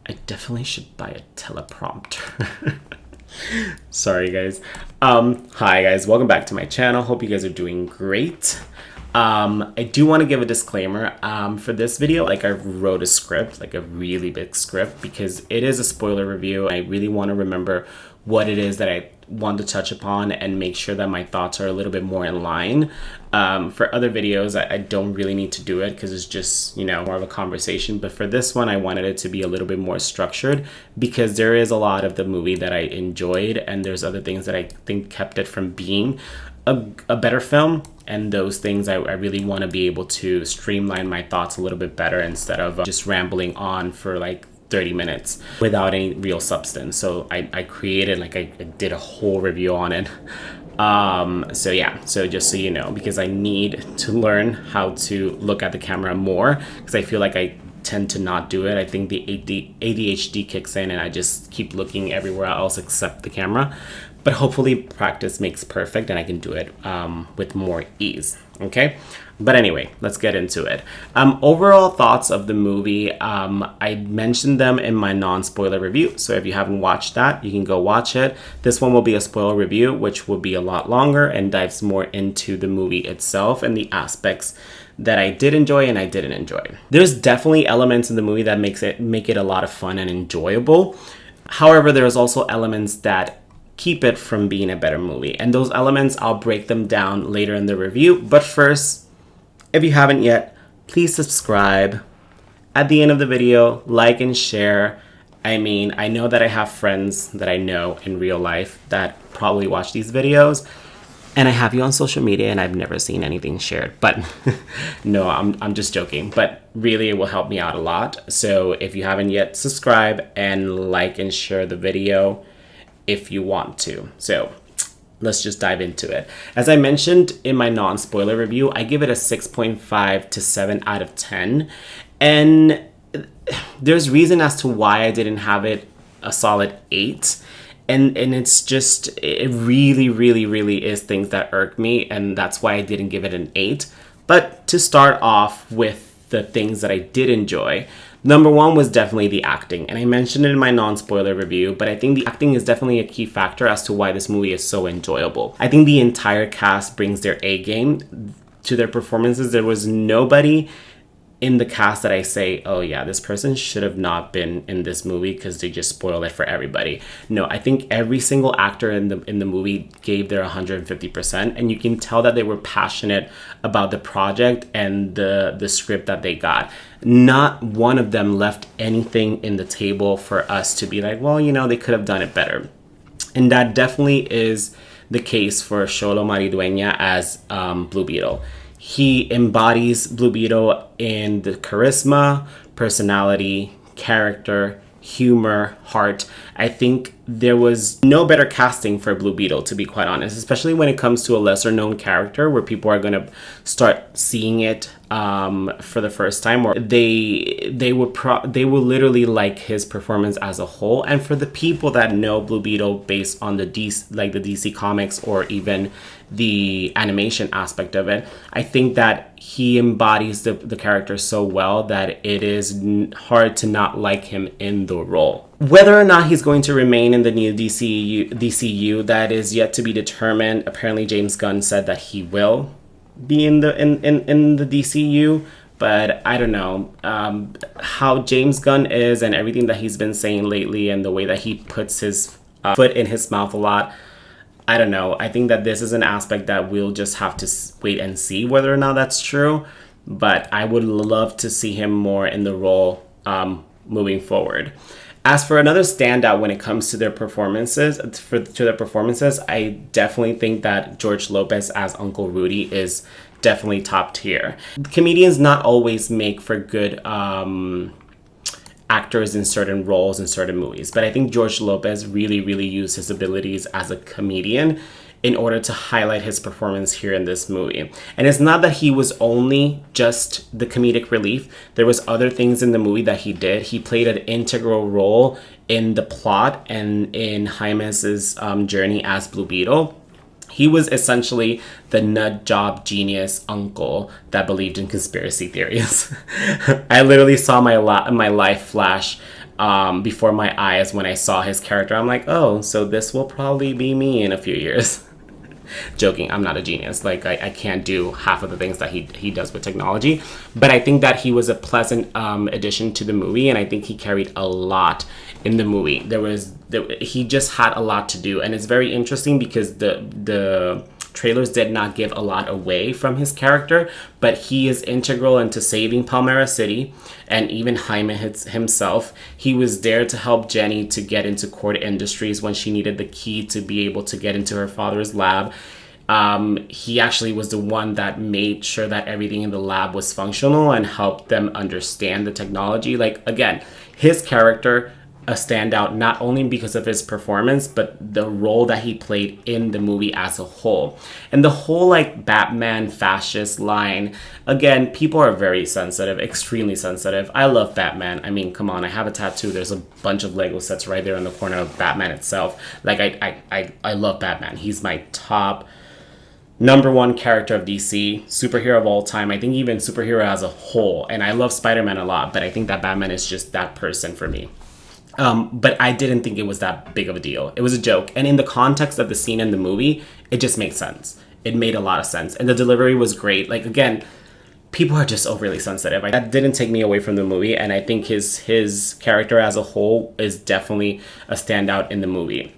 I definitely should buy a teleprompter. Sorry, guys. Hi, guys. Welcome back to my channel. Hope you guys are doing great. I do want to give a disclaimer. For this video, like, I wrote a script, like a really big script, because it is a spoiler review. I really want to remember what it is that I want to touch upon and make sure that my thoughts are a little bit more in line. For other videos, I don't really need to do it because it's just, you know, more of a conversation. But for this one, I wanted it to be a little bit more structured because there is a lot of the movie that I enjoyed and there's other things that I think kept it from being a better film. And those things I really want to be able to streamline my thoughts a little bit better instead of just rambling on for like 30 minutes without any real substance. So I created, like, I did a whole review on it. So yeah, so just so you know, because I need to learn how to look at the camera more because I feel like I tend to not do it. I think the ADHD kicks in and I just keep looking everywhere else except the camera. But hopefully practice makes perfect and I can do it with more ease. Okay. But anyway, let's get into it. Overall thoughts of the movie. I mentioned them in my non-spoiler review. So if you haven't watched that, you can go watch it. This one will be a spoiler review, which will be a lot longer and dives more into the movie itself and the aspects that I did enjoy and I didn't enjoy. There's definitely elements in the movie that make it a lot of fun and enjoyable. However, there's also elements that keep it from being a better movie. And those elements, I'll break them down later in the review. But first, if you haven't yet, please subscribe. At the end of the video, like and share. I mean, I know that I have friends that I know in real life that probably watch these videos. And I have you on social media and I've never seen anything shared. But no, I'm just joking. But really, it will help me out a lot. So if you haven't yet, subscribe and like and share the video if you want to. So let's just dive into it. As I mentioned in my non-spoiler review, I give it a 6.5 to 7 out of 10. And there's reason as to why I didn't have it a solid 8. And it's just, it really is things that irk me. And that's why I didn't give it an 8. But to start off with the things that I did enjoy, number one was definitely the acting. And I mentioned it in my non-spoiler review, but I think the acting is definitely a key factor as to why this movie is so enjoyable. I think the entire cast brings their A game to their performances. There was nobody in the cast that I say, oh yeah, this person should have not been in this movie because they just spoiled it for everybody. No, I think every single actor in the movie gave their 150%, and you can tell that they were passionate about the project and the script that they got. Not one of them left anything in the table for us to be like, well, you know, they could have done it better. And that definitely is the case for Xolo Maridueña as Blue Beetle. He embodies Blue Beetle in the charisma, personality, character, humor, heart. I think there was no better casting for Blue Beetle, to be quite honest, especially when it comes to a lesser known character where people are going to start seeing it for the first time, or they will literally like his performance as a whole. And for the people that know Blue Beetle based on the DC comics or even the animation aspect of it, I think that he embodies the character so well that it is hard to not like him in the role. Whether or not he's going to remain in the new DCU, that is yet to be determined. Apparently James Gunn said that he will be in the DCU, but I don't know how James Gunn is and everything that he's been saying lately and the way that he puts his foot in his mouth a lot. I don't know. I think that this is an aspect that we'll just have to wait and see whether or not that's true. But I would love to see him more in the role moving forward. As for another standout when it comes to their performances, I definitely think that George Lopez as Uncle Rudy is definitely top tier. Comedians not always make for good actors in certain roles in certain movies, but I think George Lopez really used his abilities as a comedian in order to highlight his performance here in this movie. And it's not that he was only just the comedic relief. There was other things in the movie that he did. He played an integral role in the plot and in Jaime's journey as Blue Beetle. He was essentially the nut job genius uncle that believed in conspiracy theories. I literally saw my life flash before my eyes when I saw his character. I'm like, oh, so this will probably be me in a few years. Joking, I'm not a genius. Like, I can't do half of the things that he does with technology. But I think that he was a pleasant addition to the movie, and I think he carried a lot in the movie. He just had a lot to do, and it's very interesting because the trailers did not give a lot away from his character, but he is integral into saving Palmyra City and even Jaime himself. He was there to help Jenny to get into Court Industries when she needed the key to be able to get into her father's lab. He actually was the one that made sure that everything in the lab was functional and helped them understand the technology. Like, again, his character, a standout not only because of his performance, but the role that he played in the movie as a whole. And the whole like Batman fascist line, again, people are very sensitive, extremely sensitive. I love Batman. I mean, come on, I have a tattoo. There's a bunch of Lego sets right there in the corner of Batman itself. Like, I love Batman. He's my top number one character of DC, superhero of all time. I think even superhero as a whole. And I love Spider-Man a lot, but I think that Batman is just that person for me. But I didn't think it was that big of a deal. It was a joke. And in the context of the scene in the movie, it just makes sense. It made a lot of sense. And the delivery was great. Like, again, people are just overly sensitive. That didn't take me away from the movie. And I think his character as a whole is definitely a standout in the movie.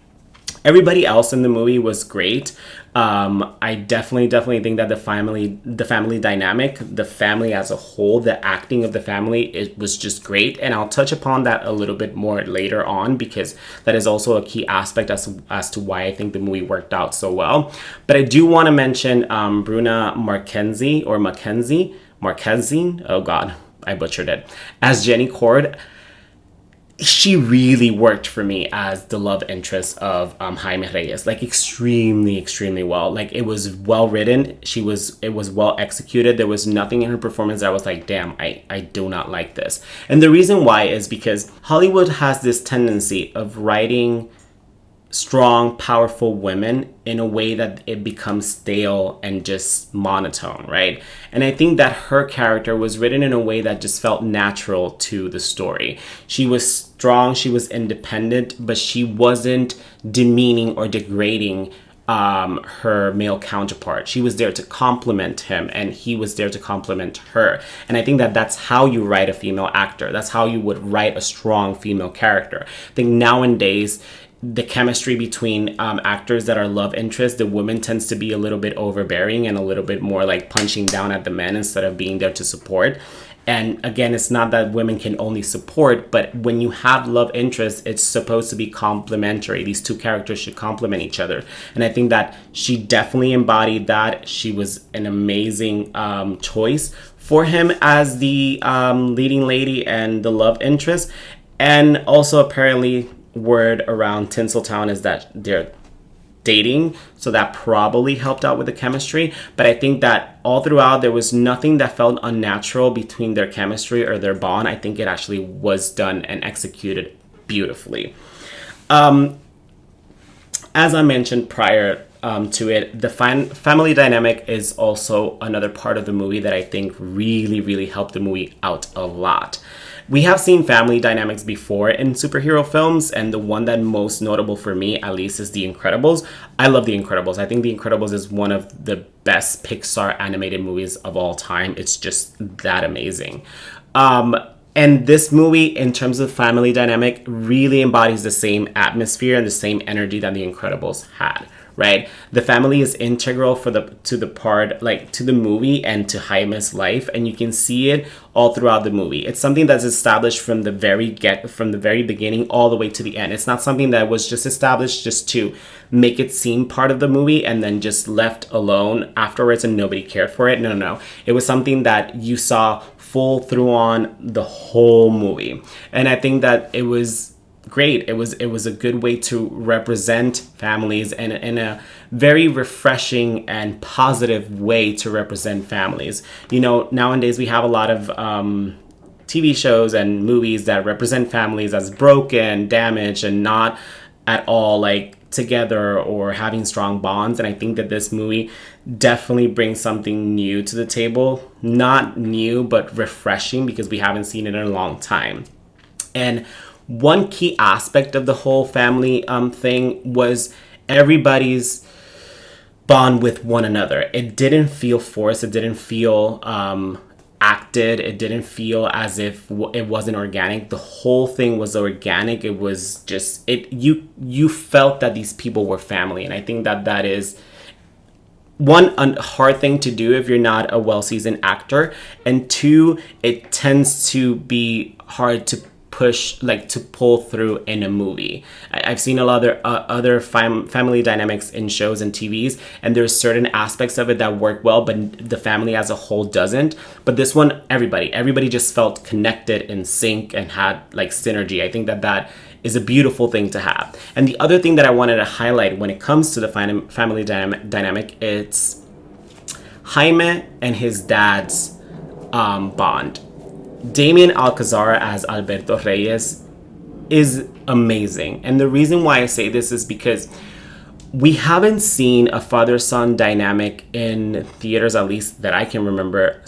Everybody else in the movie was great. I definitely think that the family dynamic, the family as a whole, the acting of the family, it was just great. And I'll touch upon that a little bit more later on because that is also a key aspect as to why I think the movie worked out so well. But I do want to mention Bruna Marquezine, oh God, I butchered it, as Jenny Cord. She really worked for me as the love interest of Jaime Reyes, like extremely well. Like, it was well written. It was well executed. There was nothing in her performance that was like, damn, I do not like this. And the reason why is because Hollywood has this tendency of writing strong, powerful women in a way that it becomes stale and just monotone, right? And I think that her character was written in a way that just felt natural to the story. She was strong, she was independent, but she wasn't demeaning or degrading her male counterpart. She was there to complement him, and he was there to complement her. And I think that that's how you write a female actor. That's how you would write a strong female character. I think nowadays, the chemistry between actors that are love interests, the woman tends to be a little bit overbearing and a little bit more like punching down at the men instead of being there to support. And again, it's not that women can only support, but when you have love interests, it's supposed to be complementary. These two characters should complement each other. And I think that she definitely embodied that. She was an amazing choice for him as the leading lady and the love interest. And also apparently word around Tinseltown is that they're dating, so that probably helped out with the chemistry. But I think that all throughout there was nothing that felt unnatural between their chemistry or their bond. I think it actually was done and executed beautifully. As I mentioned prior to it, the family dynamic is also another part of the movie that I think really helped the movie out a lot. We have seen family dynamics before in superhero films, and the one that most notable for me, at least, is The Incredibles. I love The Incredibles. I think The Incredibles is one of the best Pixar animated movies of all time. It's just that amazing. And this movie, in terms of family dynamic, really embodies the same atmosphere and the same energy that The Incredibles had. Right, the family is integral to the movie and to Jaime's life, and you can see it all throughout the movie. It's something that's established from the very beginning all the way to the end. It's not something that was just established just to make it seem part of the movie and then just left alone afterwards and nobody cared for it. No. It was something that you saw full through on the whole movie, and I think that it was great. It was a good way to represent families and in a very refreshing and positive way to represent families. You know, nowadays we have a lot of TV shows and movies that represent families as broken, damaged, and not at all like together or having strong bonds. And I think that this movie definitely brings something new to the table. Not new, but refreshing, because we haven't seen it in a long time. And one key aspect of the whole family thing was everybody's bond with one another. It didn't feel forced. It didn't feel acted. It didn't feel as if it wasn't organic. The whole thing was organic. It was just you felt that these people were family, and I think that is one, a hard thing to do if you're not a well-seasoned actor, and two, it tends to be hard to push, like to pull through in a movie. I've seen a lot of other family dynamics in shows and TVs, and there's certain aspects of it that work well, but the family as a whole doesn't. But this one, everybody just felt connected, in sync, and had like synergy. I think that is a beautiful thing to have. And the other thing that I wanted to highlight when it comes to the family dynamic, it's Jaime and his dad's bond. Damien Alcazar as Alberto Reyes is amazing. And the reason why I say this is because we haven't seen a father-son dynamic in theaters, at least that I can remember,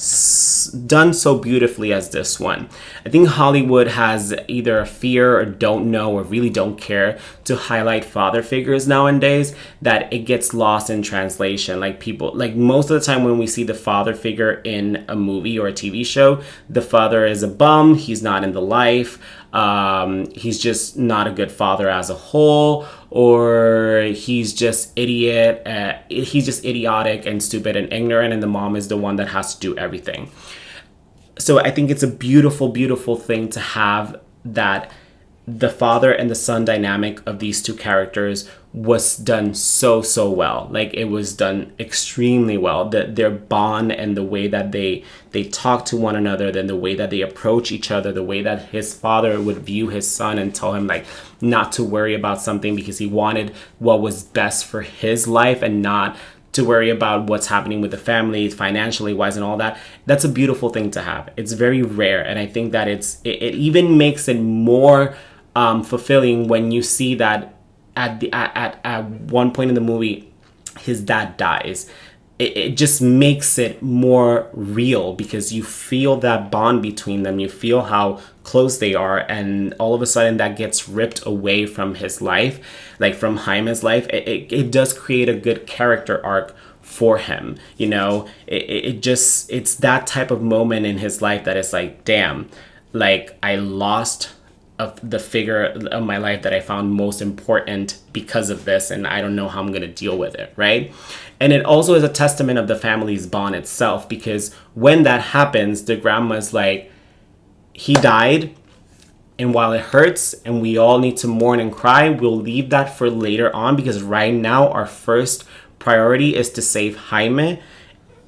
done so beautifully as this one. I think Hollywood has either a fear or don't know or really don't care to highlight father figures nowadays, that it gets lost in translation. Like most of the time when we see the father figure in a movie or a TV show, the father is a bum, he's not in the life, he's just not a good father as a whole, or he's just he's just idiotic and stupid and ignorant, and the mom is the one that has to do everything. So I think it's a beautiful, beautiful thing to have that the father and the son dynamic of these two characters was done so well. Like, it was done extremely well. Their bond and the way that they talk to one another, then the way that they approach each other, the way that his father would view his son and tell him like not to worry about something because he wanted what was best for his life and not to worry about what's happening with the family financially wise and all that. That's a beautiful thing to have. It's very rare, and I think that it even makes it more fulfilling when you see that at one point in the movie his dad dies. It just makes it more real because you feel that bond between them. You feel how close they are, and all of a sudden that gets ripped away from his life, like from Jaime's life. It does create a good character arc for him, you know. It's that type of moment in his life that is like, damn, like I lost of the figure of my life that I found most important because of this, and I don't know how I'm going to deal with it, right? And it also is a testament of the family's bond itself, because when that happens, the grandma's like, he died, and while it hurts and we all need to mourn and cry, we'll leave that for later on, because right now our first priority is to save Jaime,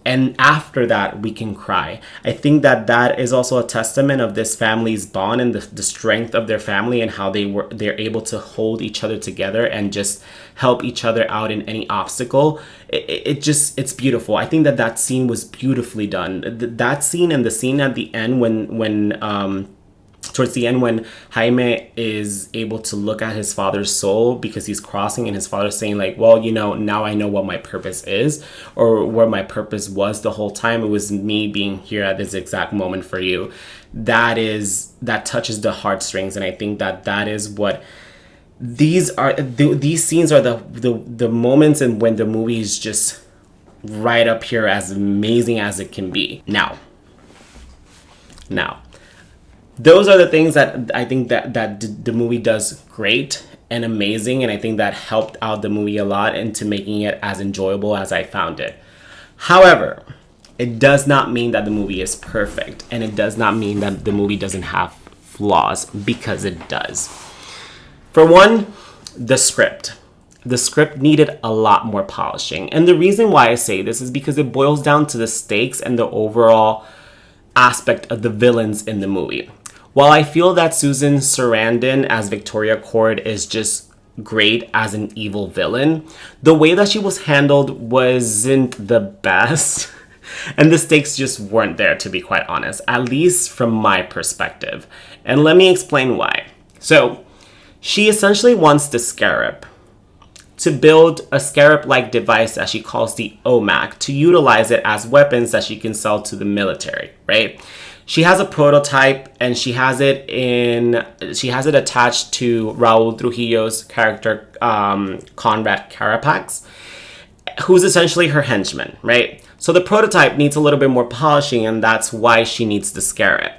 and after that we can cry. I think that is also a testament of this family's bond and the strength of their family, and how they're able to hold each other together and just help each other out in any obstacle. It's beautiful. I think that scene was beautifully done. That scene and the scene at the end when towards the end, when Jaime is able to look at his father's soul because he's crossing, and his father's saying like, well, you know, now I know what my purpose is, or what my purpose was the whole time. It was me being here at this exact moment for you. That touches the heartstrings. And I think that is what these scenes are, the moments and when the movie is just right up here as amazing as it can be. Now, those are the things that I think that the movie does great and amazing, and I think that helped out the movie a lot into making it as enjoyable as I found it. However, it does not mean that the movie is perfect, and it does not mean that the movie doesn't have flaws, because it does. For one, the script. The script needed a lot more polishing, and the reason why I say this is because it boils down to the stakes and the overall aspect of the villains in the movie. While I feel that Susan Sarandon as Victoria Cord is just great as an evil villain, the way that she was handled wasn't the best. And the stakes just weren't there, to be quite honest, at least from my perspective. And let me explain why. So, she essentially wants the Scarab to build a Scarab-like device that she calls the OMAC, to utilize it as weapons that she can sell to the military, right? she has a prototype and she has it attached to Raul Trujillo's character, Conrad Carapax, who's essentially her henchman, right? So the prototype needs a little bit more polishing, and that's why she needs the scarab.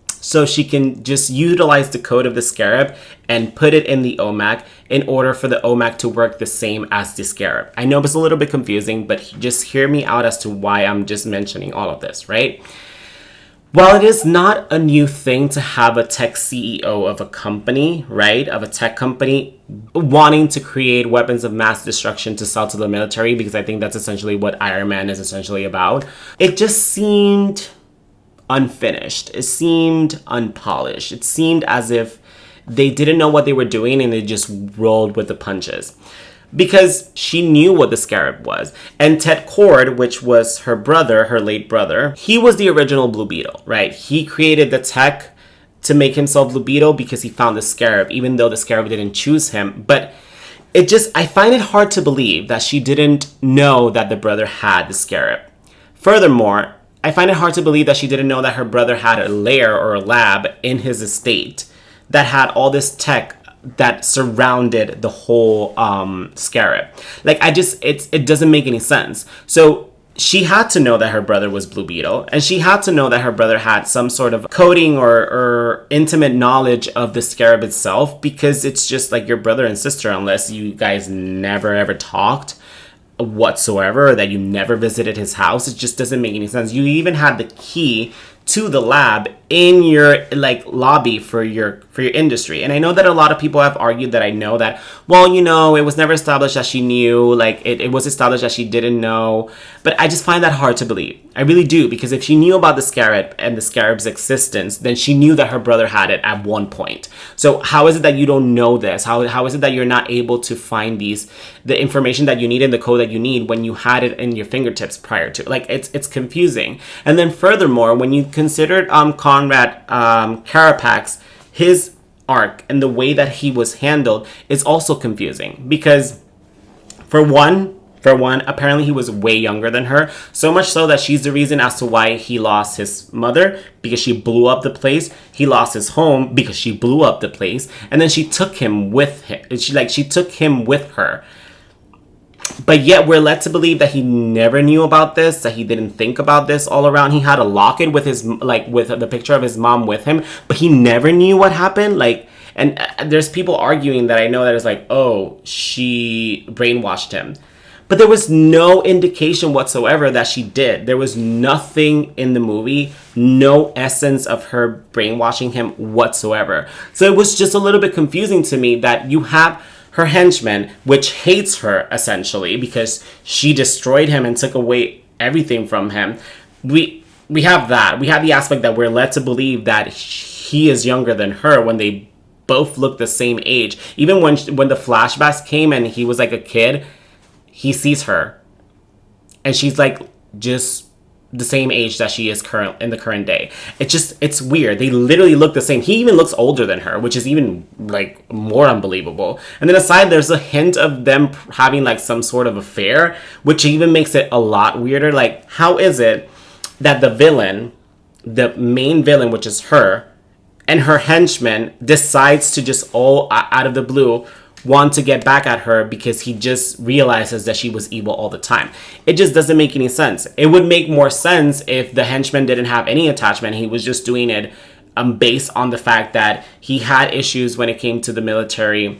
So she can just utilize the code of the scarab and put it in the OMAC in order for the OMAC to work the same as the scarab. I know it's a little bit confusing, but just hear me out as to why I'm just mentioning all of this, right? While it is not a new thing to have a tech CEO of a company, right, of a tech company, wanting to create weapons of mass destruction to sell to the military, because I think that's essentially what Iron Man is essentially about, it just seemed unfinished. It seemed unpolished. It seemed as if they didn't know what they were doing and they just rolled with the punches. Because she knew what the scarab was. And Ted Kord, which was her brother, her late brother, he was the original Blue Beetle, right? He created the tech to make himself Blue Beetle because he found the scarab, even though the scarab didn't choose him. But I find it hard to believe that she didn't know that the brother had the scarab. Furthermore, I find it hard to believe that she didn't know that her brother had a lair or a lab in his estate that had all this tech that surrounded the whole scarab. Like, it doesn't make any sense. So she had to know that her brother was Blue Beetle, and she had to know that her brother had some sort of coding or intimate knowledge of the scarab itself, because it's just like your brother and sister, unless you guys never ever talked whatsoever, or that you never visited his house. It just doesn't make any sense. You even had the key to the lab in your lobby for your industry. And I know that a lot of people have argued that, I know that, well, it was never established that she knew, it was established that she didn't know. But I just find that hard to believe. I really do, because if she knew about the scarab and the scarab's existence, then she knew that her brother had it at one point. So how is it that you don't know this? How is it that you're not able to find the information that you need and the code that you need when you had it in your fingertips prior to? It's confusing. And then furthermore, when you considered Conrad Carapax, his arc and the way that he was handled is also confusing, because for one, apparently he was way younger than her, so much so that she's the reason as to why he lost his mother, because she blew up the place. He lost his home because she blew up the place, and then she took him with him. She took him with her. But yet we're led to believe that he never knew about this, that he didn't think about this all around. He had a locket with with the picture of his mom with him, but he never knew what happened. And there's people arguing that, I know that it's oh, she brainwashed him. But there was no indication whatsoever that she did. There was nothing in the movie, no essence of her brainwashing him whatsoever. So it was just a little bit confusing to me that you have her henchman, which hates her essentially because she destroyed him and took away everything from him. We have that. We have the aspect that we're led to believe that he is younger than her when they both look the same age. Even when the flashbacks came and he was a kid, he sees her and she's just the same age that she is in the current day. It's weird. They literally look the same. He even looks older than her, which is even more unbelievable. And then aside, there's a hint of them having some sort of affair, which even makes it a lot weirder. How is it that the main villain, which is her, and her henchman decides to just all out of the blue want to get back at her because he just realizes that she was evil all the time? It just doesn't make any sense. It would make more sense if the henchman didn't have any attachment. He was just doing it based on the fact that he had issues when it came to the military,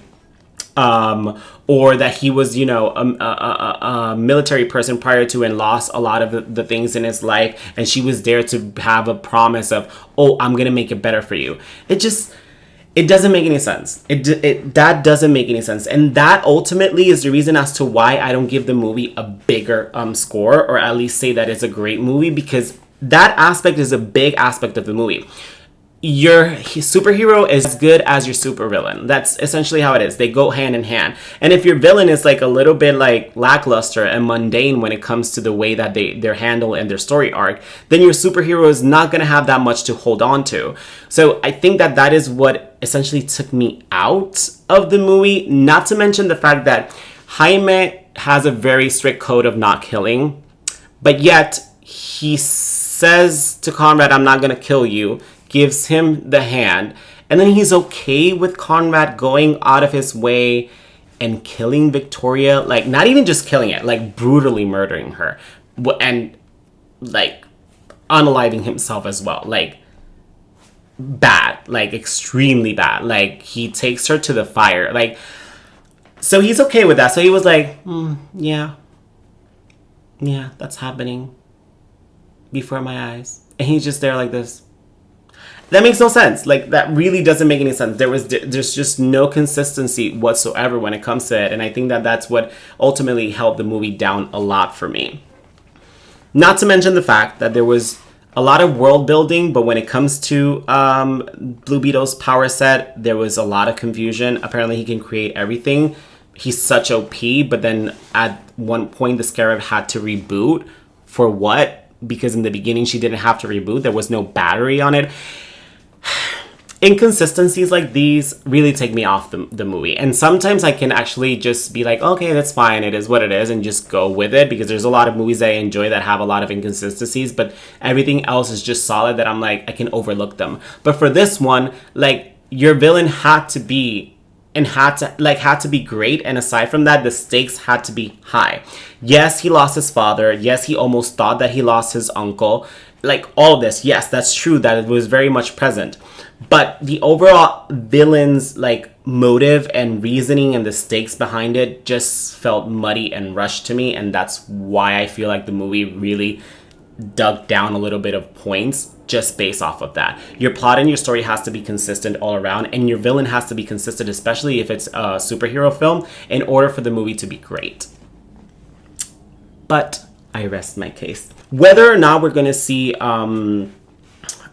or that he was, a military person prior to and lost a lot of the things in his life, and she was there to have a promise of, oh, I'm gonna make it better for you. It doesn't make any sense. That doesn't make any sense. And that ultimately is the reason as to why I don't give the movie a bigger score, or at least say that it's a great movie, because that aspect is a big aspect of the movie. Your superhero is as good as your supervillain. That's essentially how it is. They go hand in hand. And if your villain is a little bit lackluster and mundane when it comes to the way that they're handled and their story arc, then your superhero is not going to have that much to hold on to. So I think that is what essentially took me out of the movie. Not to mention the fact that Jaime has a very strict code of not killing, but yet he says to Conrad, I'm not going to kill you, gives him the hand, and then he's okay with Conrad going out of his way and killing Victoria, like not even just killing it, like brutally murdering her, and like unaliving himself as well, like bad, like extremely bad. Like he takes her to the fire, like, so he's okay with that. So he was like, yeah, that's happening before my eyes, and he's just there like this. That makes no sense. Like, that really doesn't make any sense. There's just no consistency whatsoever when it comes to it. And I think that that's what ultimately held the movie down a lot for me. Not to mention the fact that there was a lot of world building, but when it comes to Blue Beetle's power set, there was a lot of confusion. Apparently he can create everything. He's such OP, but then at one point the Scarab had to reboot. For what? Because in the beginning she didn't have to reboot. There was no battery on it. Inconsistencies like these really take me off the movie. And sometimes I can actually just be like, okay, that's fine, it is what it is, and just go with it, because there's a lot of movies that I enjoy that have a lot of inconsistencies, but everything else is just solid that I'm like, I can overlook them. But for this one, like, your villain had to be great, and aside from that, the stakes had to be high. Yes, he lost his father. Yes, he almost thought that he lost his uncle. Like, all of this, yes, that's true, that it was very much present. But the overall villain's like motive and reasoning and the stakes behind it just felt muddy and rushed to me, and that's why I feel like the movie really dug down a little bit of points just based off of that. Your plot and your story has to be consistent all around, and your villain has to be consistent, especially if it's a superhero film, in order for the movie to be great. But I rest my case. Whether or not we're going to see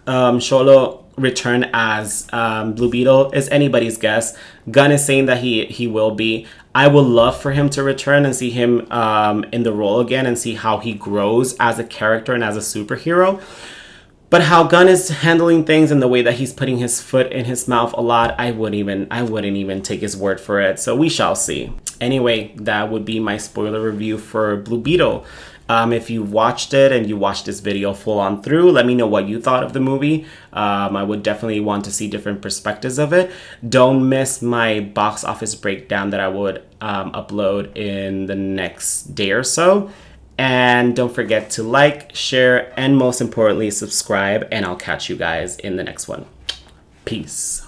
Xolo return as Blue Beetle is anybody's guess. Gunn is saying that he will be. I would love for him to return and see him in the role again and see how he grows as a character and as a superhero. But how Gunn is handling things and the way that he's putting his foot in his mouth a lot, I wouldn't even take his word for it. So we shall see. Anyway, that would be my spoiler review for Blue Beetle. If you watched it and you watched this video full on through, let me know what you thought of the movie. I would definitely want to see different perspectives of it. Don't miss my box office breakdown that I would upload in the next day or so. And don't forget to like, share, and most importantly, subscribe. And I'll catch you guys in the next one. Peace.